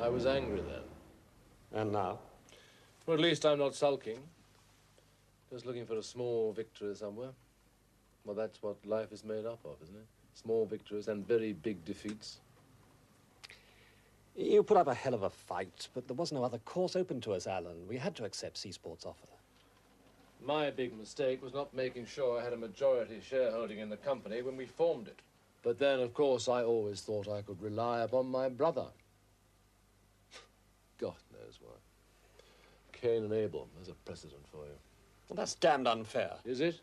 I was angry then. And now? Well, at least I'm not sulking. Just looking for a small victory somewhere. Well, that's what life is made up of, isn't it? Small victories and very big defeats. You put up a hell of a fight, but there was no other course open to us, Alan. We had to accept Seasport's offer. My big mistake was not making sure I had a majority shareholding in the company when we formed it. But then, of course, I always thought I could rely upon my brother. God knows why. Cain and Abel as a precedent for you. Well, that's damned unfair. Is it?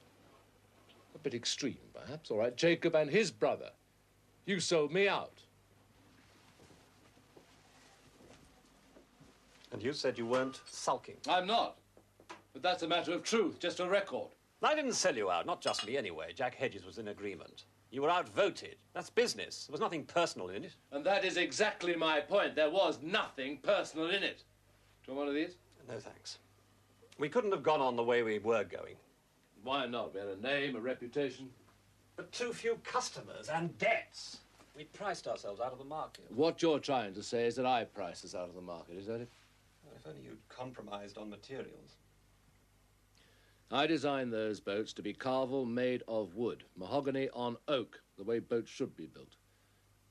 A bit extreme, perhaps. All right, Jacob and his brother. You sold me out. And you said you weren't sulking. I'm not. But that's a matter of truth, just a record. I didn't sell you out, not just me anyway. Jack Hedges was in agreement. You were outvoted. That's business. There was nothing personal in it. And that is exactly my point. There was nothing personal in it. Do you want one of these? No, thanks. We couldn't have gone on the way we were going. Why not? We had a name, a reputation. But too few customers and debts. We priced ourselves out of the market. What you're trying to say is that I priced us out of the market, is that it? Well, if only you'd compromised on materials. I designed those boats to be carvel made of wood, mahogany on oak, the way boats should be built.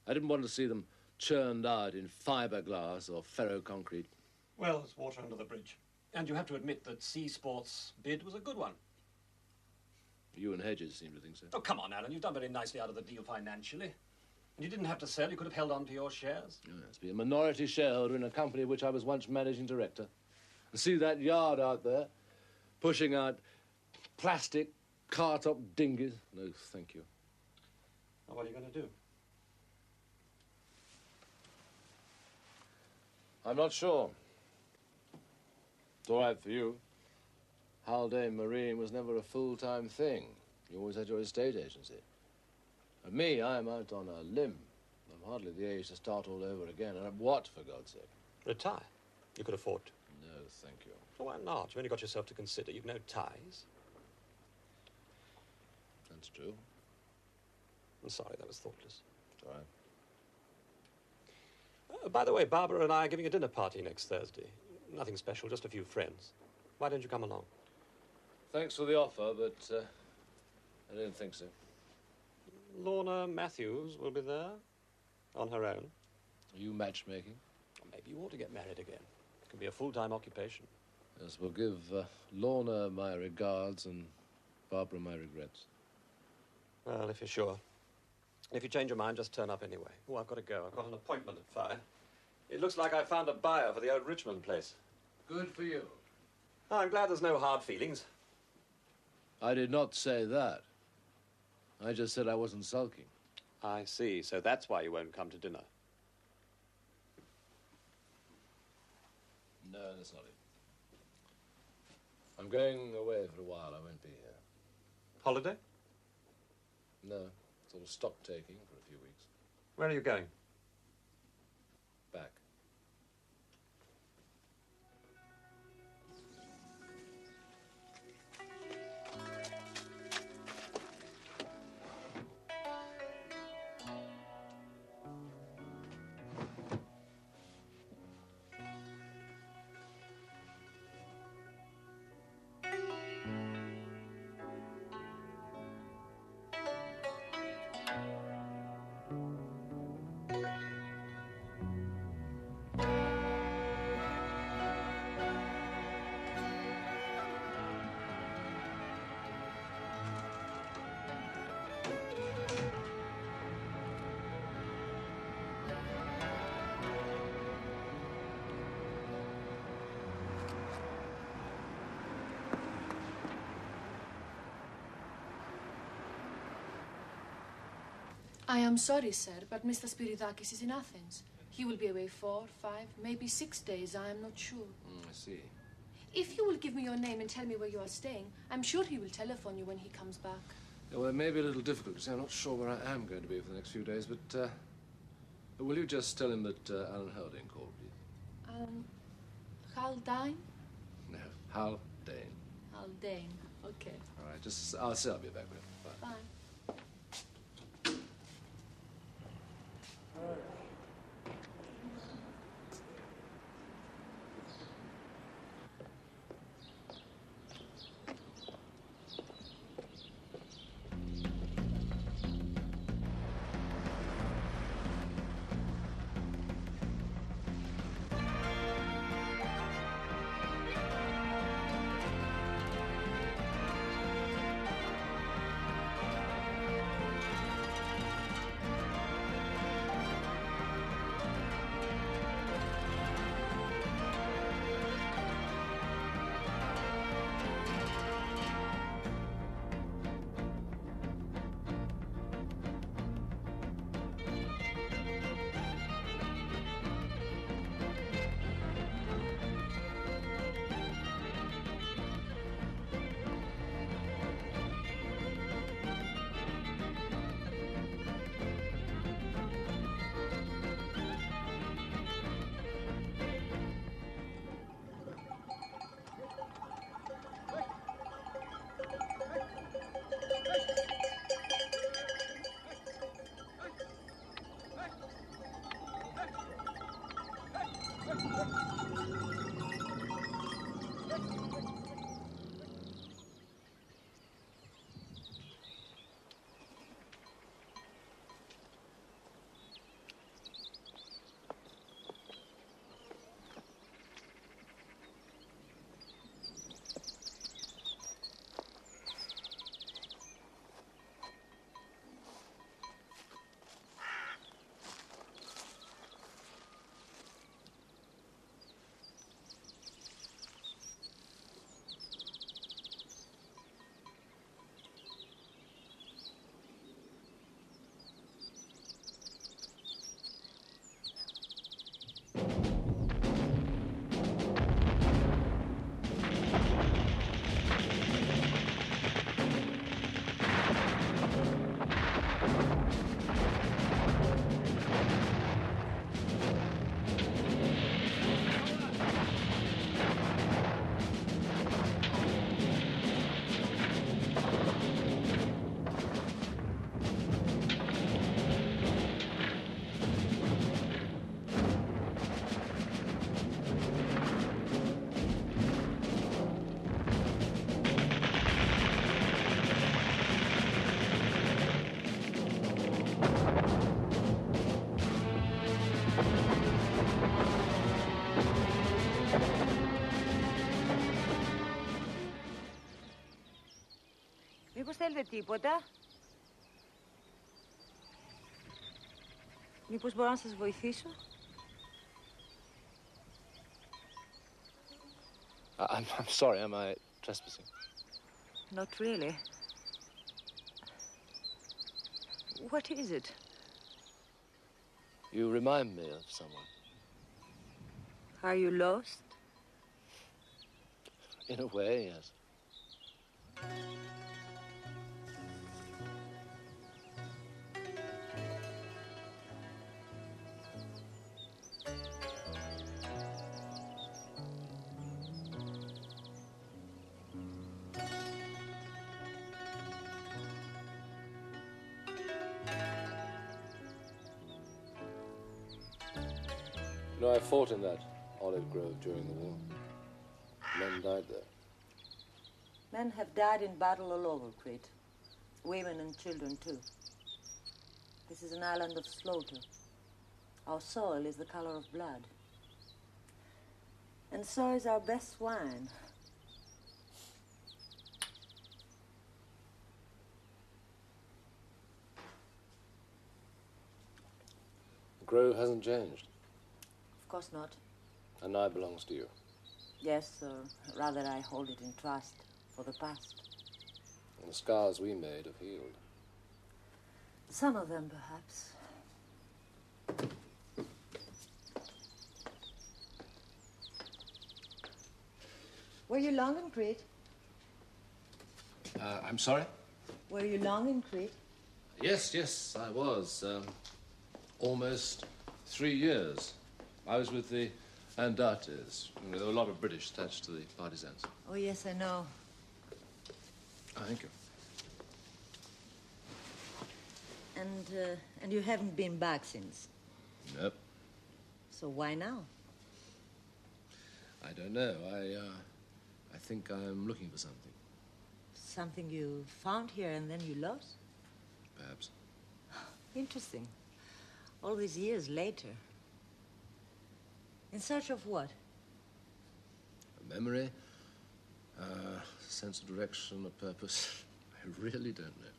I didn't want to see them churned out in fiberglass or ferroconcrete. Well, there's water under the bridge. And you have to admit that Seasport's bid was a good one. You and Hedges seem to think so. Oh, come on, Alan. You've done very nicely out of the deal financially. And you didn't have to sell. You could have held on to your shares. Yes, be a minority shareholder in a company of which I was once managing director. And see that yard out there, pushing out plastic car-top dinghies? No, thank you. Now, what are you going to do? I'm not sure. It's all right for you. Haldane Marine was never a full-time thing. You always had your estate agency. And me, I'm out on a limb. I'm hardly the age to start all over again. And what, for God's sake? Retire. You could afford to. No, thank you. Well, why not? You've only got yourself to consider. You've no ties. That's true. I'm sorry, that was thoughtless. It's all right. By the way, Barbara and I are giving a dinner party next Thursday. Nothing special, just a few friends. Why don't you come along? Thanks for the offer, but I didn't think so. Lorna Matthews will be there, on her own. Are you matchmaking? Maybe you ought to get married again. It can be a full-time occupation. Yes, we'll give Lorna my regards and Barbara my regrets. Well, if you're sure. If you change your mind, just turn up anyway. Oh, I've got to go. I've got an appointment at 5. It looks like I found a buyer for the old Richmond place. Good for you. Oh, I'm glad there's no hard feelings. I did not say that. I just said I wasn't sulking. I see. So that's why you won't come to dinner. No, that's not it. I'm going away for a while. I won't be here. Holiday? No, sort of stock taking for a few weeks. Where are you going? Back. I am sorry, sir, but Mr. Spiridakis is in Athens. He will be away 4, 5, maybe 6 days. I am not sure. I see. If you will give me your name and tell me where you are staying, I'm sure he will telephone you when he comes back. Yeah, well, it may be a little difficult because I'm not sure where I am going to be for the next few days, but will you just tell him that Alan Haldane called, please? Alan Haldane? No, Haldane. Haldane, okay. All right, just, I'll say I'll be back with him. Bye. Bye. θέλετε τίποτα? Μήπως μπορώ να σας βοηθήσω? I'm sorry, am I trespassing? Not really. What is it? You remind me of someone. Are you lost? In a way, yes. You know, I fought in that olive grove during the war. Men died there. Men have died in battle all over Crete. Women and children, too. This is an island of slaughter. Our soil is the color of blood. And so is our best wine. The grove hasn't changed. Of course not. And now it belongs to you. Yes, or rather I hold it in trust for the past. And the scars we made have healed. Some of them, perhaps. Were you long in Crete? I'm sorry? Were you long in Crete? Yes, I was. Almost 3 years. I was with the Andates. There were a lot of British attached to the partisans. Oh, yes, I know. Oh, thank you. And you haven't been back since? Nope. So why now? I don't know. I think I'm looking for something. Something you found here and then you lost? Perhaps. Interesting. All these years later. In search of what? A memory, sense of direction, a purpose. I really don't know.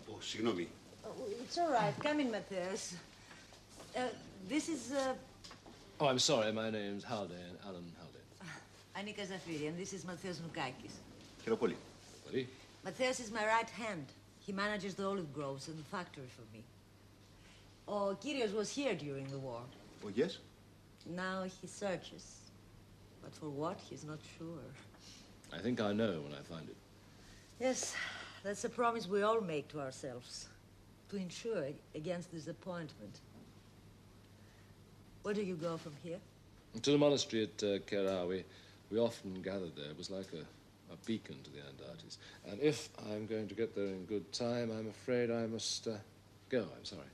Oh, συγγνώμη. Oh, it's all right. Come in, Matthias. This is... Oh, I'm sorry. My name's Haldane, Alan Haldane. Anika Zafiri, and this is Matthias Noukakis. Χαίρομαι πολύ. Buddy? Matthias is my right hand. He manages the olive groves and the factory for me. Oh, Kyrios was here during the war. Oh, yes? Now he searches. But for what, he's not sure. I think I know when I find it. Yes, that's a promise we all make to ourselves. To insure against disappointment. Where do you go from here? To the monastery at Kera, we often gathered there. It was like a beacon to the Andates. And if I'm going to get there in good time, I'm afraid I must go. I'm sorry.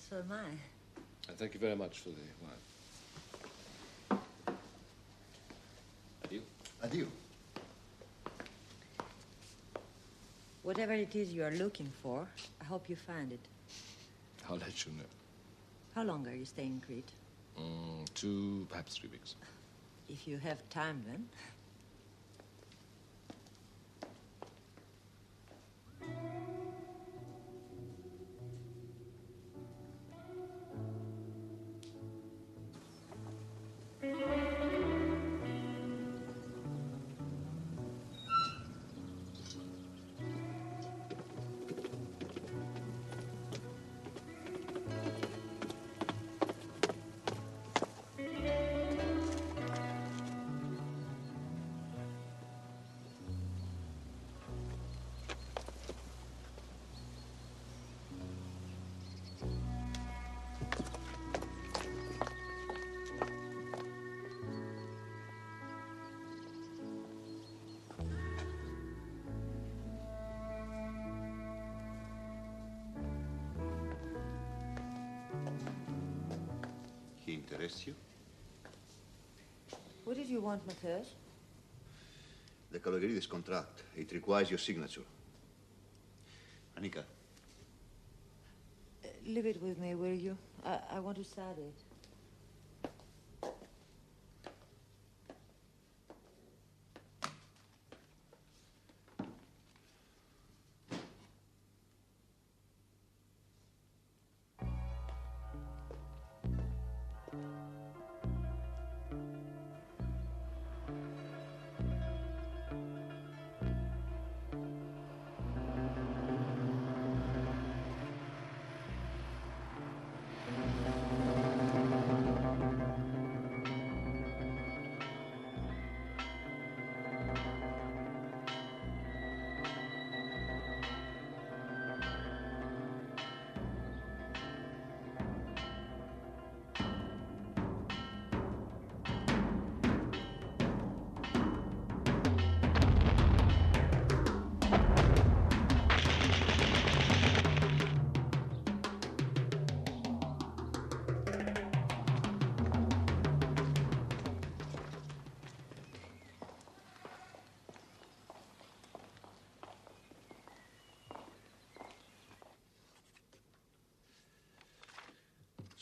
So am I. And thank you very much for the wine. Adieu. Adieu. Whatever it is you are looking for, I hope you find it. I'll let you know. How long are you staying in Crete? 2, perhaps 3 weeks. If you have time, then. He interests you? What did you want, Matthias? The Kalogeridis contract. It requires your signature. Anika. Leave it with me, will you? I want to study it.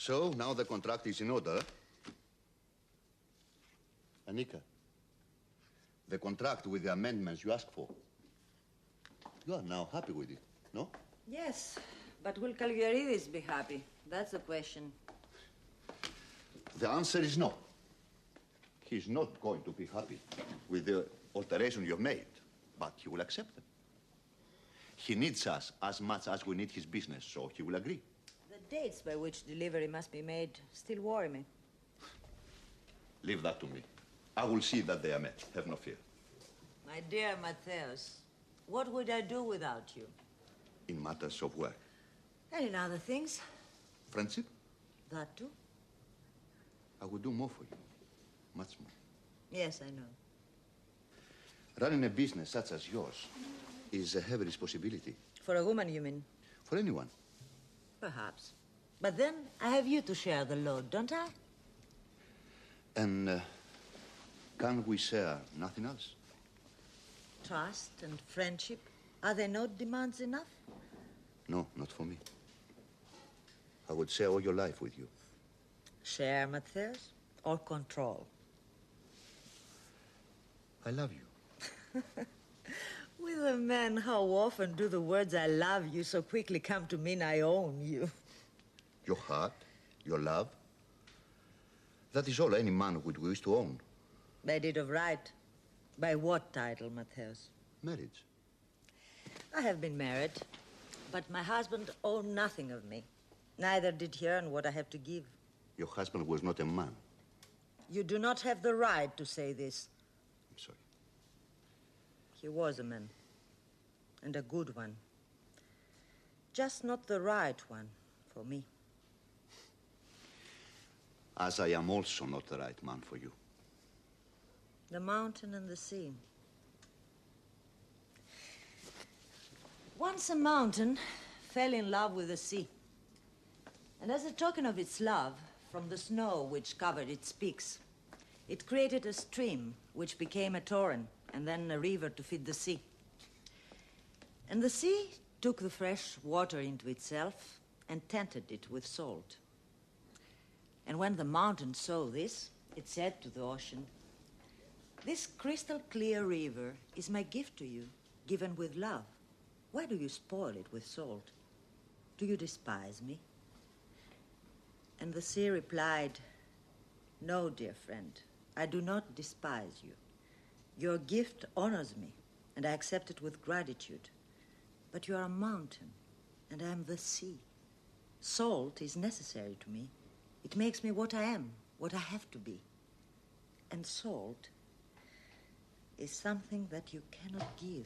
So now the contract is in order. Anika, the contract with the amendments you asked for. You are now happy with it, no? Yes, but will Kalogeridis be happy? That's the question. The answer is no. He's not going to be happy with the alteration you've made, but he will accept them. He needs us as much as we need his business, so he will agree. The dates by which delivery must be made still worry me. Leave that to me. I will see that they are met. Have no fear. My dear Matthias, what would I do without you? In matters of work. And in other things? Friendship? That too? I will do more for you. Much more. Yes, I know. Running a business such as yours is a heavy responsibility. For a woman, you mean? For anyone. Perhaps. But then I have you to share the load, don't I? And can we share nothing else? Trust and friendship, are they not demands enough? No, not for me. I would share all your life with you. Share, Matthias, or control? I love you. With a man, how often do the words I love you so quickly come to mean I own you? Your heart, your love. That is all any man would wish to own. By deed of right. By what title, Matthias? Marriage. I have been married, but my husband owned nothing of me. Neither did he earn what I have to give. Your husband was not a man. You do not have the right to say this. I'm sorry. He was a man, and a good one. Just not the right one for me. As I am also not the right man for you. The mountain and the sea. Once a mountain fell in love with the sea. And as a token of its love, from the snow which covered its peaks, it created a stream which became a torrent and then a river to feed the sea. And the sea took the fresh water into itself and tainted it with salt. And when the mountain saw this, it said to the ocean, "This crystal clear river is my gift to you, given with love. Why do you spoil it with salt? Do you despise me?" And the sea replied, "No, dear friend, I do not despise you. Your gift honors me, and I accept it with gratitude. But you are a mountain, and I am the sea. Salt is necessary to me. It makes me what I am, what I have to be. And salt is something that you cannot give."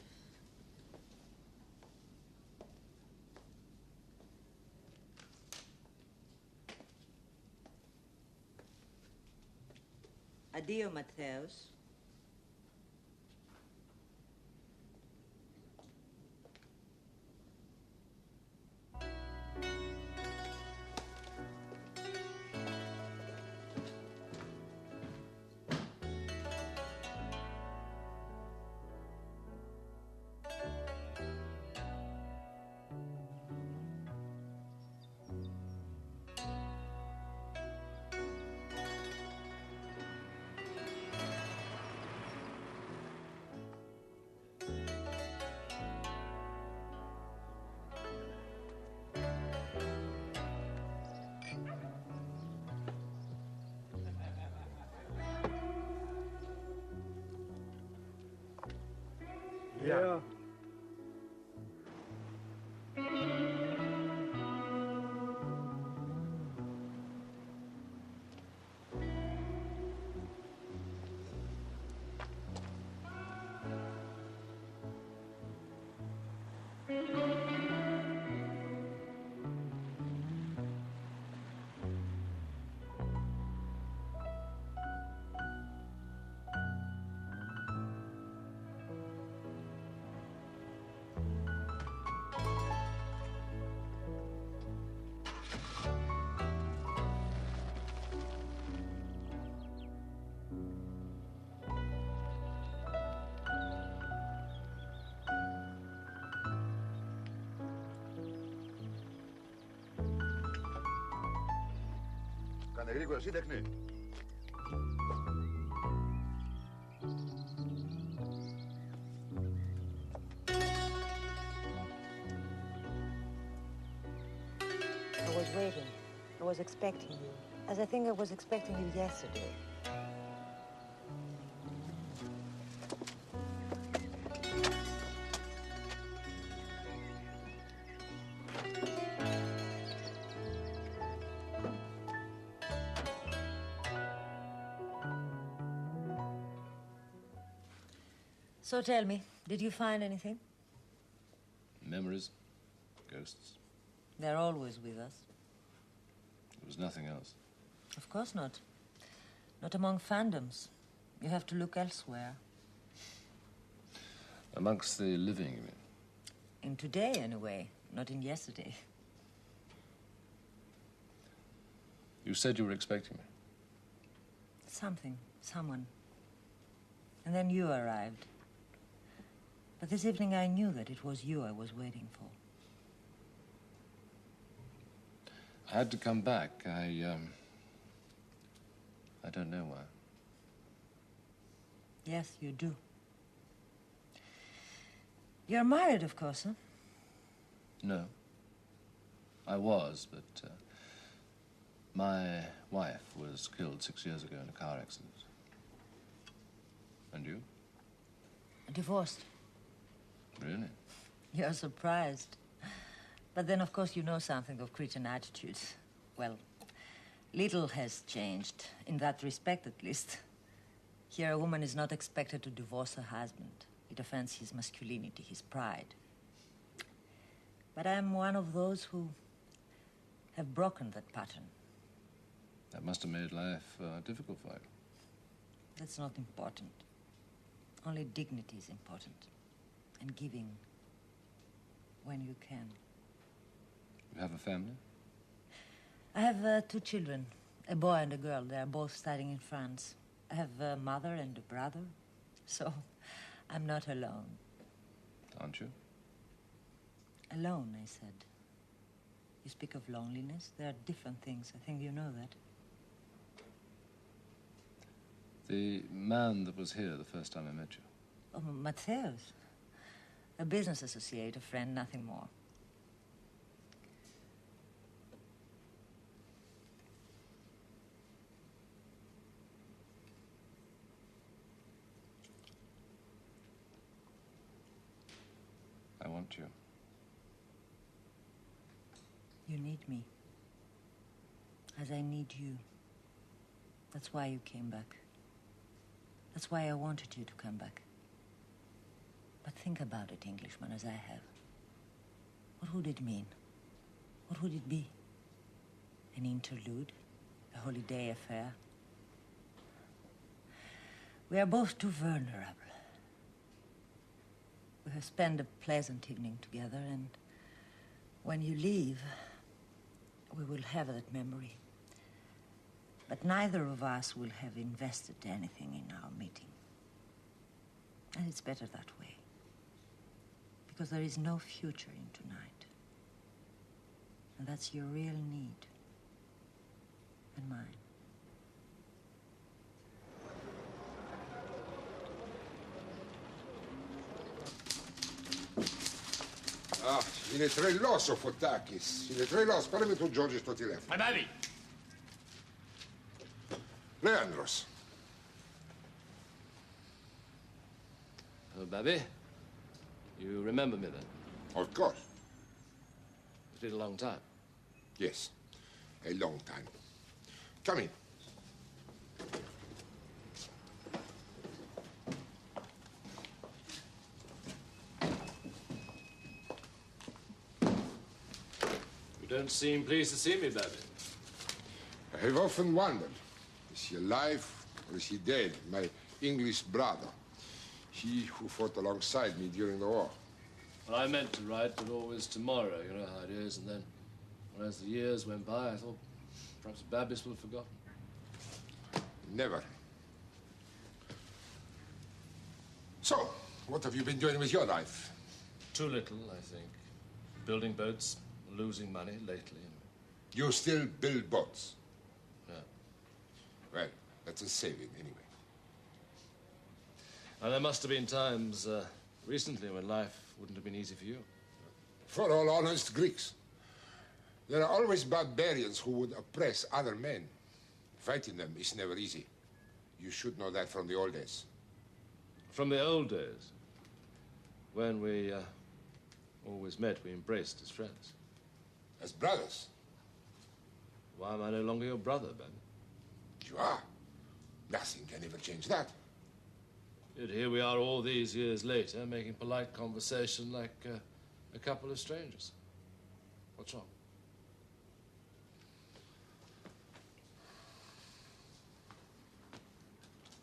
Addio, Matthias. Yeah. Κάνε γρήγορα, σύντεχνε. I was waiting. I was expecting you. As I think I was expecting you yesterday. So tell me, did you find anything? Memories, ghosts. They're always with us. There was nothing else. Of course not. Not among fandoms. You have to look elsewhere. Amongst the living, you mean? In today, anyway, not in yesterday. You said you were expecting me. Something, someone. And then you arrived. But this evening I knew that it was you I was waiting for. I had to come back. I don't know why. Yes, you do. You're married, of course, huh? No. I was, but my wife was killed 6 years ago in a car accident. And you? Divorced. Really? You're surprised. But then, of course, you know something of Cretan attitudes. Well, little has changed, in that respect at least. Here, a woman is not expected to divorce her husband. It offends his masculinity, his pride. But I'm one of those who have broken that pattern. That must have made life difficult for you. That's not important. Only dignity is important. And giving when you can. You have a family? I have 2 children, a boy and a girl. They are both studying in France. I have a mother and a brother, so I'm not alone. Aren't you? Alone, I said. You speak of loneliness. There are different things. I think you know that. The man that was here the first time I met you. Oh, Matthäus. A business associate, a friend, nothing more. I want you. You need me. As I need you. That's why you came back. That's why I wanted you to come back. But think about it, Englishman, as I have. What would it mean? What would it be? An interlude? A holiday affair? We are both too vulnerable. We have spent a pleasant evening together, and when you leave, we will have that memory. But neither of us will have invested anything in our meeting. And it's better that way. Because there is no future in tonight. And that's your real need. And mine. Ah, είναι τρελός ο Φωτάκης. Είναι τρελός. Πάρε με τον Τζόρτζι στο τηλέφωνο. Baby! Λέανδρος. Oh, Babby, you remember me then? Of course. It's been a long time. Yes. A long time. Come in. You don't seem pleased to see me, Babby. I have often wondered, is he alive or is he dead? My English brother. He who fought alongside me during the war. Well, I meant to write, but always tomorrow. You know how it is. And then, as the years went by, I thought perhaps Babby's will have forgotten. Never. So, what have you been doing with your life? Too little, I think. Building boats, losing money lately. You still build boats? Yeah. Well, let us save it anyway. And there must have been times recently when life wouldn't have been easy for you. For all honest Greeks, there are always barbarians who would oppress other men. Fighting them is never easy. You should know that from the old days. From the old days, when we always met, we embraced as friends. As brothers. Why am I no longer your brother, Ben? You are. Nothing can ever change that. Yet here we are all these years later, making polite conversation like a couple of strangers. What's wrong?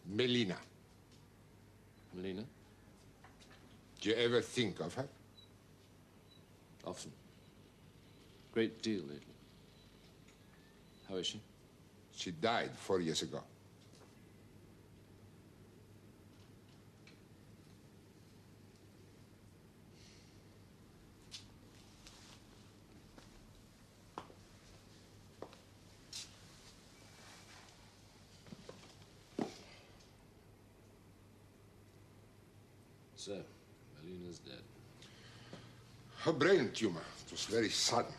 Melina. Melina? Do you ever think of her? Often. Great deal lately. How is she? She died 4 years ago. So, Melina's dead. Her brain tumor. It was very sudden.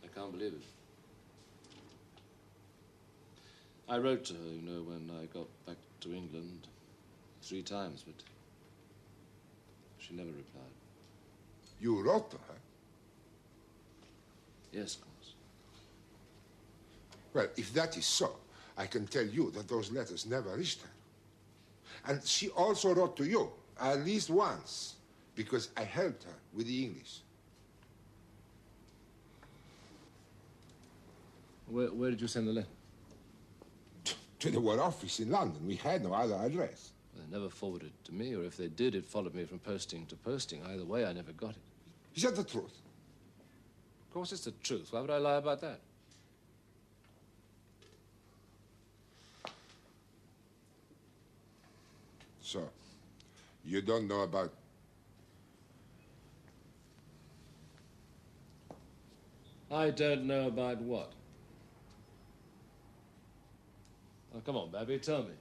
I can't believe it. I wrote to her, you know, when I got back to England 3 times, but she never replied. You wrote to her? Yes, of course. Well, if that is so, I can tell you that those letters never reached her. And she also wrote to you, at least once, because I helped her with the English. Where did you send the letter? To the War Office in London. We had no other address. They never forwarded it to me, or if they did, it followed me from posting to posting. Either way, I never got it. Is that the truth? Of course it's the truth. Why would I lie about that? So, you don't know about... I don't know about what? Oh, come on, Babby, tell me.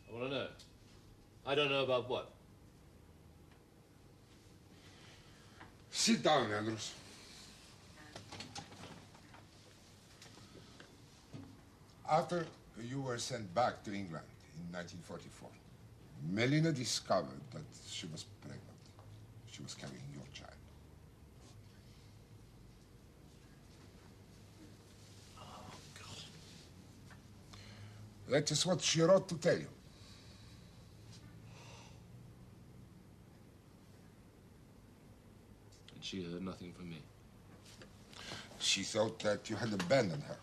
I want to know. I don't know about what? Sit down, Andrews. After you were sent back to England in 1944, Melina discovered that she was pregnant. She was carrying your child. Oh, God. That is what she wrote to tell you. And she heard nothing from me. She thought that you had abandoned her.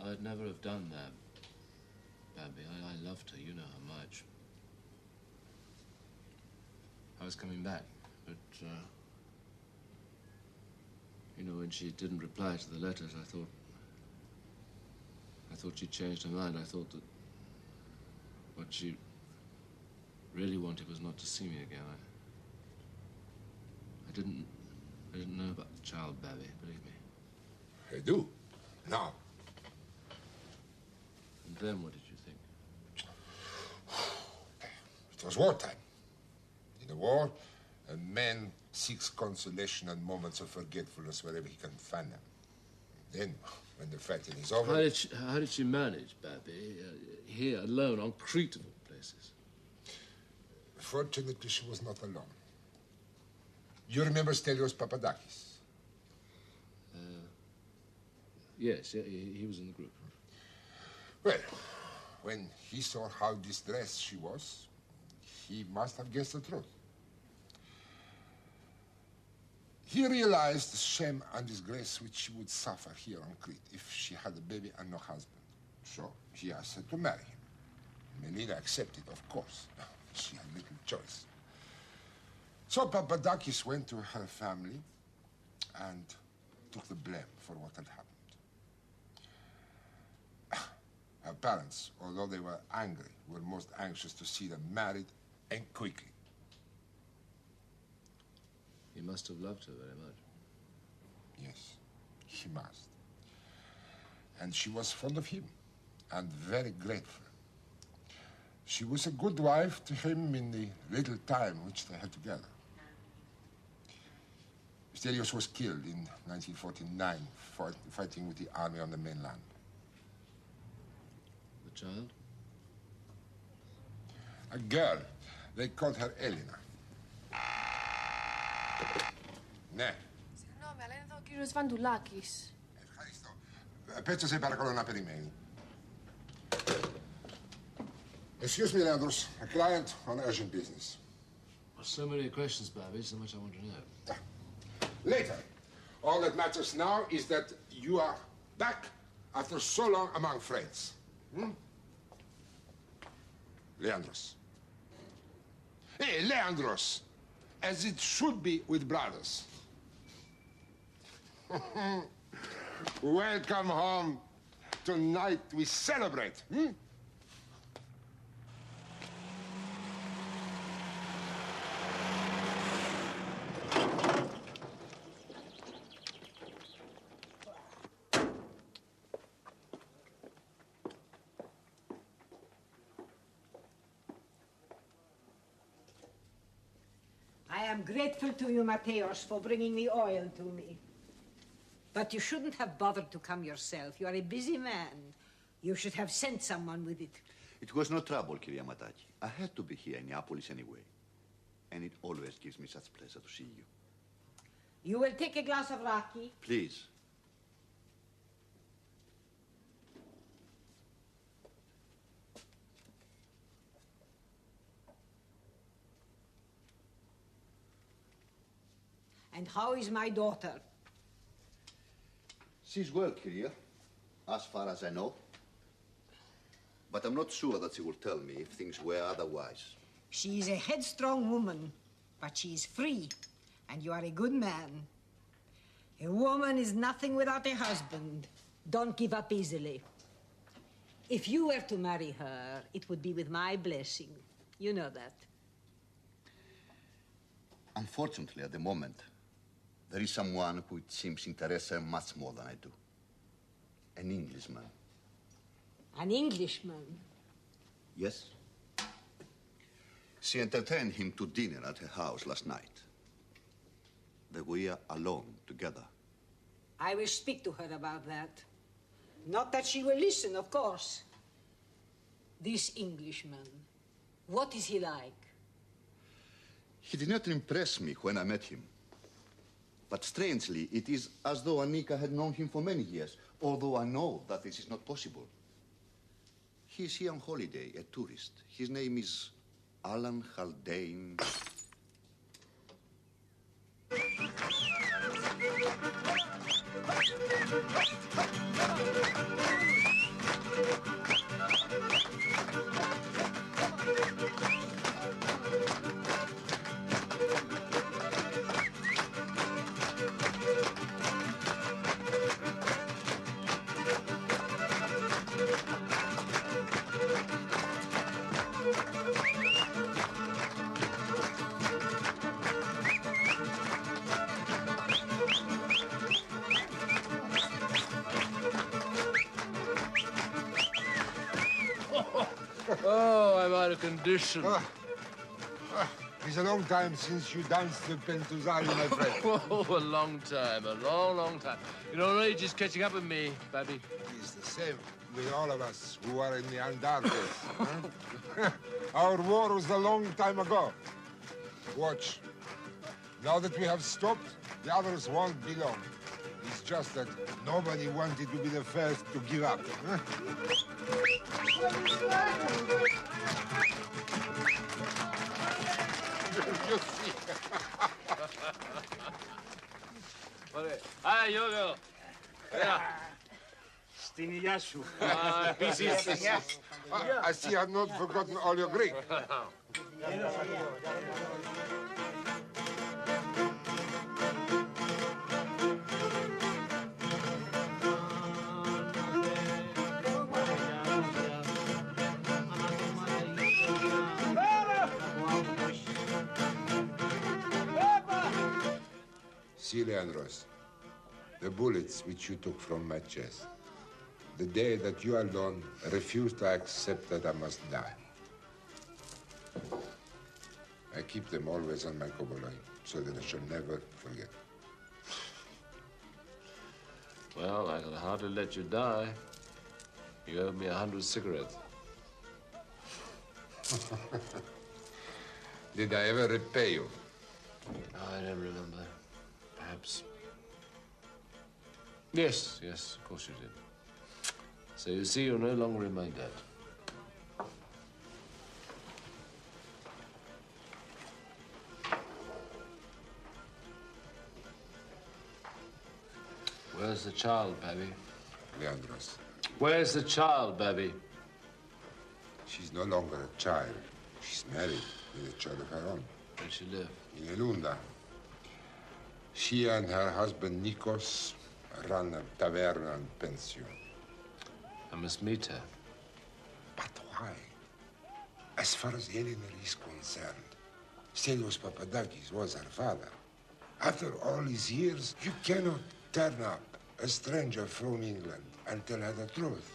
I'd never have done that, Babby. I loved her. You know how much. I was coming back, but, you know, when she didn't reply to the letters, I thought she'd changed her mind. I thought that what she really wanted was not to see me again. I didn't know about the child, Babby, believe me. I do. Now. And then what did you think? It was wartime. In a war, a man seeks consolation and moments of forgetfulness wherever he can find them. Then, when the fighting is over... How did she manage, Babby? Here, alone, on Crete of all places? Fortunately, she was not alone. You remember Stelios Papadakis? Yes, he was in the group. Well, when he saw how distressed she was, he must have guessed the truth. He realized the shame and disgrace which she would suffer here on Crete if she had a baby and no husband. So he asked her to marry him. Melina accepted, of course. She had little choice. So Papadakis went to her family and took the blame for what had happened. Her parents, although they were angry, were most anxious to see them married and quickly. He must have loved her very much. Yes, he must. And she was fond of him and very grateful. She was a good wife to him in the little time which they had together. Stelios was killed in 1949, fighting with the army on the mainland. The child? A girl. They called her Elena. Ναι. Συγγνώμη, αλλά είναι εδώ ο κύριος Βαντουλάκης. Ευχαριστώ. Πέτσε σε παρακαλώ να περιμένει. Excuse me, Leandros. A client on urgent business. So many questions, Babby, so much I want to know. Later. All that matters now is that you are back after so long among friends. Leandros. Hey, Leandros. As it should be with brothers. Welcome home. Tonight we celebrate. I am grateful to you, Mateos, for bringing the oil to me. But you shouldn't have bothered to come yourself. You are a busy man. You should have sent someone with it. It was no trouble, Kyria Mataki. I had to be here in Neapolis anyway. And it always gives me such pleasure to see you. You will take a glass of raki? Please. And how is my daughter? She's well, Kyria, as far as I know. But I'm not sure that she will tell me if things were otherwise. She is a headstrong woman, but she is free, and you are a good man. A woman is nothing without a husband. Don't give up easily. If you were to marry her, it would be with my blessing. You know that. Unfortunately, at the moment, there is someone who it seems interests her much more than I do. An Englishman. An Englishman? Yes. She entertained him to dinner at her house last night. They were alone together. I will speak to her about that. Not that she will listen, of course. This Englishman, what is he like? He did not impress me when I met him. But strangely, it is as though Annika had known him for many years, although I know that this is not possible. He is here on holiday, a tourist. His name is Alan Haldane. Oh, I'm out of condition. It's a long time since you danced the Pentuzali, my friend. Oh, a long time, a long, long time. You know, age is catching up with me, Babby. It's the same with all of us who are in the Andartes. Huh? Our war was a long time ago. Watch. Now that we have stopped, the others won't be long. It's just that nobody wanted to be the first to give up. Huh? You see. Hi, Yogo. Yeah. Στην υγεία σου. Επίσης. I see you have not forgotten all your Greek. See, Leandros, the bullets which you took from my chest. The day that you alone refused to accept that I must die. I keep them always on my koboloi, so that I shall never forget. Well, I can hardly let you die. You owe me 100 cigarettes. Did I ever repay you? I don't remember. Perhaps. Yes, of course you did. So you see, you're no longer in my debt. Where's the child, Babby? Leandros. Where's the child, Babby? She's no longer a child. She's married with a child of her own. Where'd she live? In Elunda. She and her husband, Nikos, run a taverna and pension. I must meet her. But why? As far as Eleanor is concerned, Stelios Papadakis was her father. After all these years, you cannot turn up a stranger from England and tell her the truth.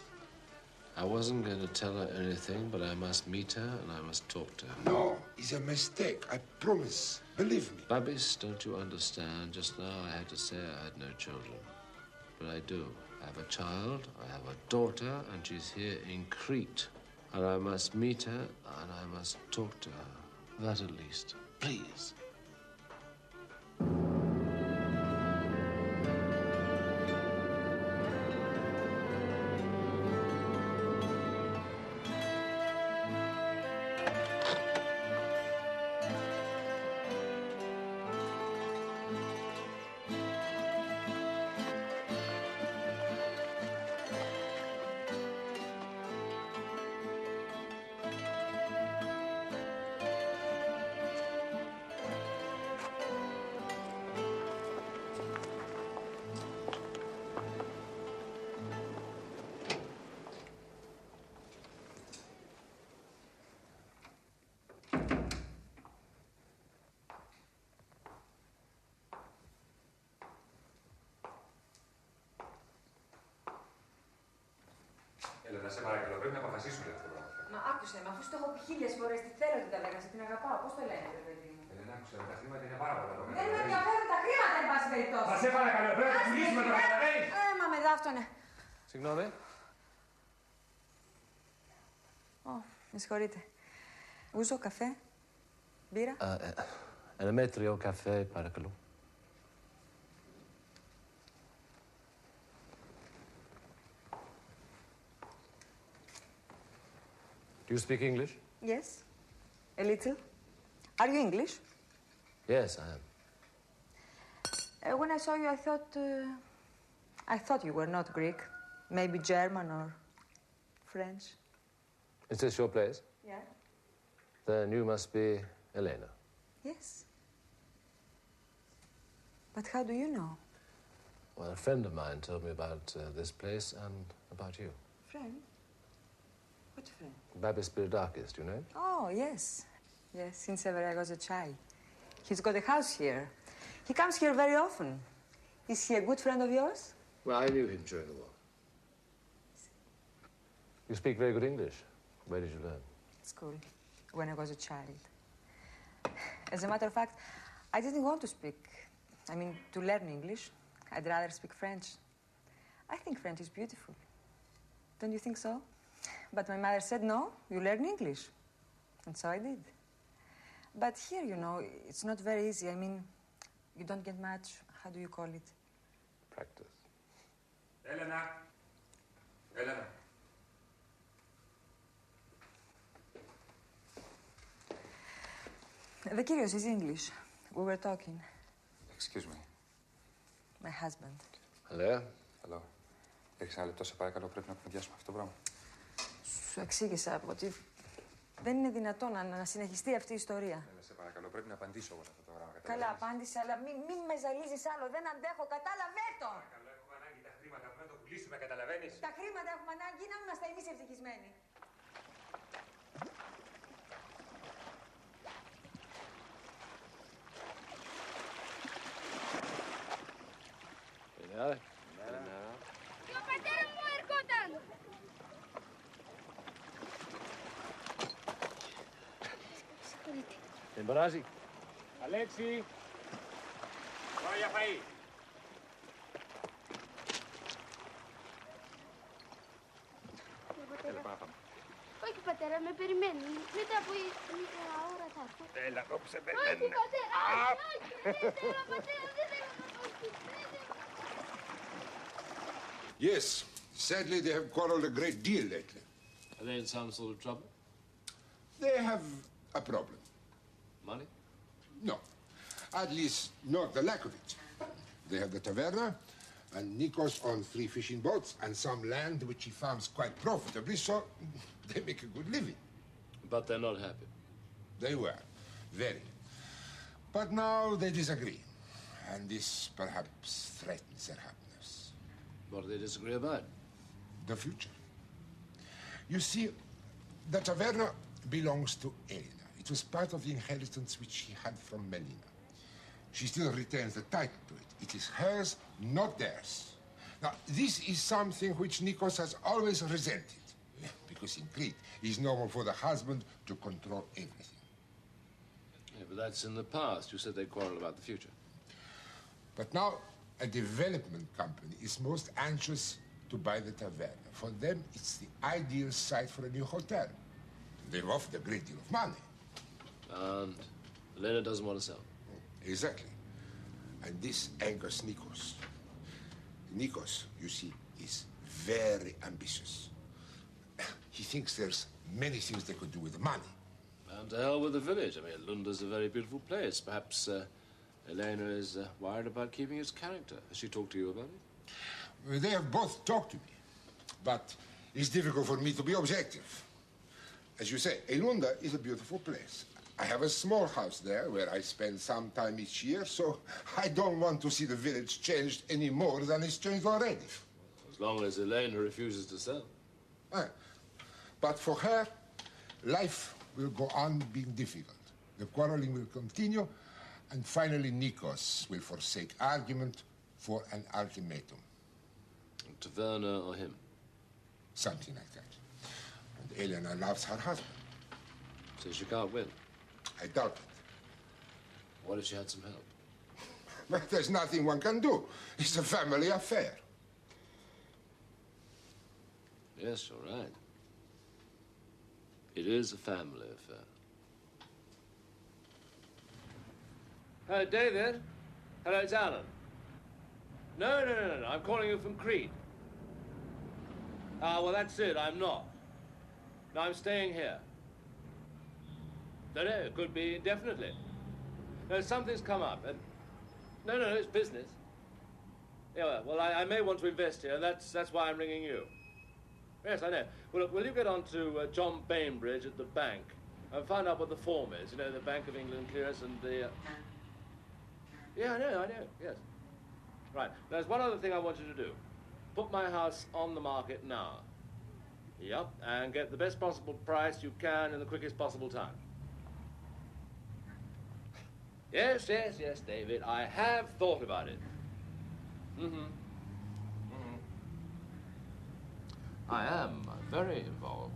I wasn't going to tell her anything, but I must meet her and I must talk to her. No, it's a mistake. I promise. Believe me. Babis, don't you understand? Just now I had to say I had no children. But I do. I have a child, I have a daughter, and she's here in Crete. And I must meet her and I must talk to her. That at least. Please. Έλενα, σε παρακαλώ, πρέπει να αποφασίσουμε αυτό το πράγμα. Μα άκουσε με, αφού σου το έχω πει 1000 φορές, τι θέλω την Ταβέγαση, την αγαπάω. Πώς το λένε, ρε παιδί μου. Έλενα, άκουσε, τα χρήματα είναι πάρα πολλά. Δεν με ενδιαφέρουν τα χρήματα, εν πάση περιπτώσει. Μα σε παρακαλώ, πρέπει να πουλήσουμε το καταλαβαίνεις. Μα με δάφτωνε. Συγγνώμη. Με συγχωρείτε. Ούζο, καφέ, μπύρα. Ένα μέτριο καφέ, παρακαλώ. Do you speak English? Yes, a little. Are you English? Yes, I am. When I saw you, I thought you were not Greek. Maybe German or French. Is this your place? Yeah. Then you must be Elena. Yes. But how do you know? Well, a friend of mine told me about this place and about you. Friend? What friend? Babis Spiridakis, do you know him? Oh, yes. Yes, since ever I was a child. He's got a house here. He comes here very often. Is he a good friend of yours? Well, I knew him during the war. You speak very good English. Where did you learn? At school, when I was a child. As a matter of fact, I didn't want to to learn English. I'd rather speak French. I think French is beautiful. Don't you think so? But my mother said, no, you learn English. And so I did. But here, it's not very easy. You don't get much, how do you call it? Practice. Έλενα. Έλενα. The Kyrios is English. We were talking. Excuse me. My husband. Hello? Hello. Έχεις ένα λεπτό, σε παρακαλώ, πρέπει να κουβεντιάσουμε αυτό το πράγμα. Σου εξήγησα ότι δεν είναι δυνατόν να συνεχιστεί αυτή η ιστορία. Σε παρακαλώ, πρέπει να απαντήσω εγώ σε αυτό το πράγμα. Καλά, απάντησε, αλλά μην με ζαλίζεις άλλο. Δεν αντέχω, κατάλαβε το! Παρακαλώ, έχουμε ανάγκη τα χρήματα, πρέπει να το πουλήσουμε, καταλαβαίνεις. Τα χρήματα έχουμε ανάγκη να είμαστε εμείς ευτυχισμένοι. Yeah. Συμπαράζει. Αλέξη, πάει για φαΐ. Έλα, πάμε. Όχι, πατέρα, με περιμένουν. Μετά από μια ώρα θα έρθω. Έλα, κόψε με. Όχι, πατέρα, όχι, δεν θέλω, πατέρα, δεν θέλω να κόψει. Yes, sadly they have quarreled a great deal lately. Are they in some sort of trouble? They have a problem. Money? No, at least not the lack of it. They have the taverna, and Nikos on 3 fishing boats and some land which he farms quite profitably, so they make a good living. But they're not happy. They were, very. But now they disagree, and this perhaps threatens their happiness. What do they disagree about? The future. You see, the taverna belongs to Elena. It was part of the inheritance which she had from Melina. She still retains the title to it. It is hers, not theirs. Now, this is something which Nikos has always resented, because in Crete, it is normal for the husband to control everything. Yeah, but that's in the past. You said they quarreled about the future. But now, a development company is most anxious to buy the taverna. For them, it's the ideal site for a new hotel. They've offered a great deal of money. And Elena doesn't want to sell. Exactly. And this angers Nikos. Nikos, you see, is very ambitious. He thinks there's many things they could do with the money. And to hell with the village. I mean, Lunda's a very beautiful place. Perhaps Elena is worried about keeping its character. Has she talked to you about it? They have both talked to me. But it's difficult for me to be objective. As you say, Elunda is a beautiful place. I have a small house there where I spend some time each year, so I don't want to see the village changed any more than it's changed already. As long as Elena refuses to sell. But for her, life will go on being difficult. The quarreling will continue, and finally Nikos will forsake argument for an ultimatum. Taverna or him? Something like that. And Elena loves her husband. So she can't win? I doubt it. What if she had some help? But there's nothing one can do. It's a family affair. Yes, you're right. It is a family affair. Hello, David. Hello, it's Alan. No. I'm calling you from Crete. Ah, well, that's it. I'm not. No, I'm staying here. No, it could be indefinitely. No, something's come up. And no, it's business. Yeah, well, I may want to invest here. That's why I'm ringing you. Yes, I know. Well, look, will you get on to John Bainbridge at the bank and find out what the form is? You know, the Bank of England clearance and the... Yeah, I know, yes. Right, there's one other thing I want you to do. Put my house on the market now. Yep, and get the best possible price you can in the quickest possible time. Yes, David, I have thought about it. I am very involved.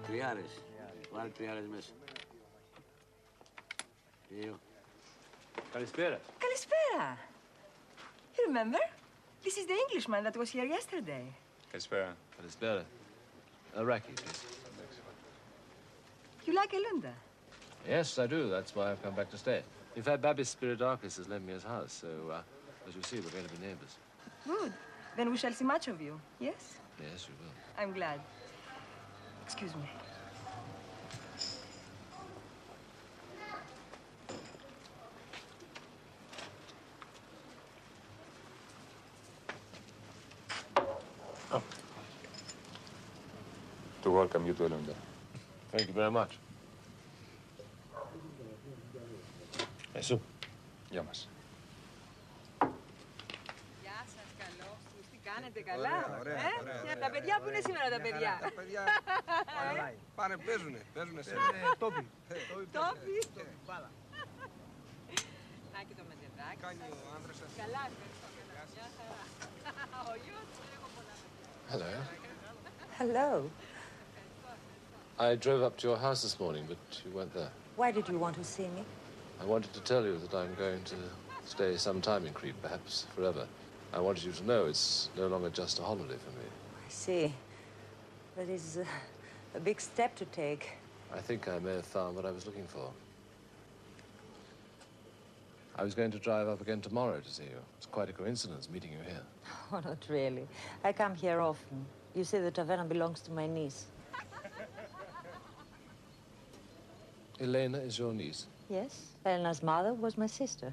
Τριάρες. Βάλε τριάρες μέσα. Δύο. Καλησπέρα. Καλησπέρα. You remember? This is the Englishman that was here yesterday. Καλησπέρα. Καλησπέρα. Raki, please. You like Elunda? Yes, I do. That's why I've come back to stay. In fact, Babis Spiridakis has lent me his house, so as you see, we're going to be neighbors. Good. Then we shall see much of you, yes? Yes, you will. I'm glad. Excuse me. To welcome you to London. Thank you very much. Eso. Γεια μας. Γεια σας, καλώς. Τι κάνετε, καλά? Ωραία. Τα παιδιά που είναι σήμερα τα παιδιά. Τα παιδιά πάνε, παίζουνε σήμερα. Τόπι. Τόπι. Μπάλα. Να και το μετεδάκι. Κάνει ο άνδρας σας. Καλά, ευχαριστώ. Μια χαρά. Ο γιος μου έχω πολλά παιδιά. Hello. Hello. I drove up to your house this morning, but you weren't there. Why did you want to see me? I wanted to tell you that I'm going to stay some time in Crete, perhaps forever. I wanted you to know it's no longer just a holiday for me. I see. That is a big step to take. I think I may have found what I was looking for. I was going to drive up again tomorrow to see you. It's quite a coincidence meeting you here. Oh, not really. I come here often. You see, the taverna belongs to my niece. Elena is your niece? Yes. Elena's mother was my sister.